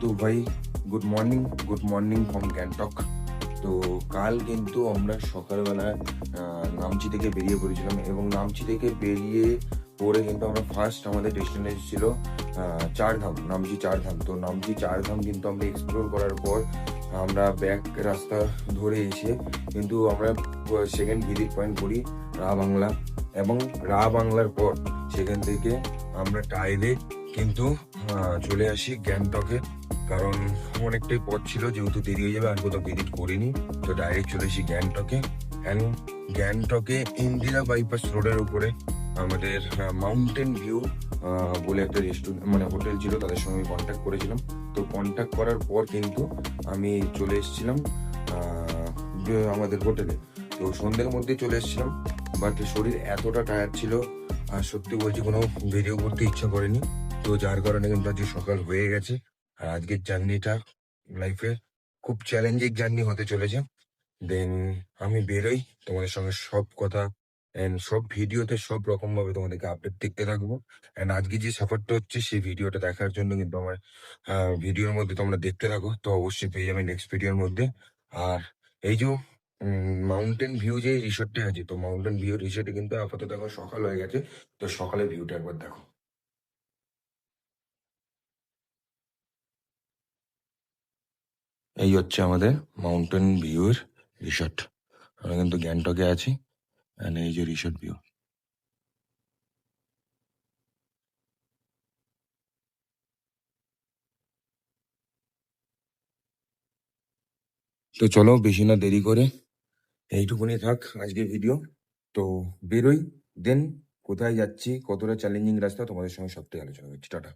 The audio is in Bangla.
তো ভাই, গুড মর্নিং ফ্রম গ্যাংটক। তো কাল কিন্তু আমরা সকালবেলা নামচি থেকে বেরিয়ে পড়েছিলাম এবং নামচি থেকে বেরিয়ে পরে কিন্তু আমরা ফার্স্ট আমাদের ডেস্টিনেশন ছিল চারধাম, নামচি চারধাম। তো নামচি চারধাম কিন্তু আমরা এক্সপ্লোর করার পর আমরা ব্যাক রাস্তা ধরে এসে কিন্তু আমরা সেকেন্ড ভিজিট পয়েন্ট করি রা বাংলা, এবং রা বাংলার পর সেখান থেকে আমরা ডাইরেক্ট কিন্তু চলে আসি গ্যাংটকে। কারণ অনেকটাই পথ ছিল, যেহেতু দেরি হয়ে যাবে আর কোথাও ভিজিট করিনি, তো ডাইরেক্ট চলে এসেছি গ্যাংটকে। অ্যান্ড গ্যাংটকে ইন্দিরা বাইপাস রোডের উপরে আমাদের মাউন্টেন ভিউ বলে একটা রেস্টুরেন্ট মানে হোটেল ছিল, তাদের সঙ্গে আমি কন্ট্যাক্ট করেছিলাম। তো কন্ট্যাক্ট করার পর কিন্তু আমি চলে এসেছিলাম আমাদের হোটেলে। তো সন্ধ্যের মধ্যে চলে এসেছিলাম, বাট শরীর এতটা টায়ার্ড ছিল আর সত্যি বলছি কোনো ভিডিও করতে ইচ্ছা করেনি। তো যার কারণে কিন্তু আজকে সকাল হয়ে গেছে। আর আজকের জার্নিটা লাইফে খুব চ্যালেঞ্জিং জার্নি হতে চলেছে। দেন আমি বেরোই, তোমাদের সঙ্গে সব কথা অ্যান্ড সব ভিডিওতে সব রকম ভাবে তোমাদেরকে আপডেট দেখতে থাকবো। অ্যান্ড আজকে যে সাফারটা হচ্ছে সেই ভিডিওটা দেখার জন্য কিন্তু আমার ভিডিওর মধ্যে তোমরা দেখতে থাকো, তো অবশ্যই পেয়ে যাবে নেক্সট ভিডিওর মধ্যে। আর এই যে মাউন্টেন ভিউ যে রিসোর্টটা আছে, তো মাউন্টেন ভিউ রিসোর্টে কিন্তু আপাতত এখন সকাল হয়ে গেছে। তো সকালের ভিউটা একবার দেখো। এই হচ্ছে আমাদের মাউন্টেন ভিউর রিসোর্ট। আমরা কিন্তু গ্যাংটকে আছি, and এই যে রিসোর্ট ভিউ। তো চলো বেশি না দেরি করে, এইটুকুনি থাক আজকের ভিডিও। তো বেরোই, দেন কোথায় যাচ্ছি, কতটা চ্যালেঞ্জিং রাস্তা তোমাদের সঙ্গে সবটাই আলোচনা করছি। টাটা।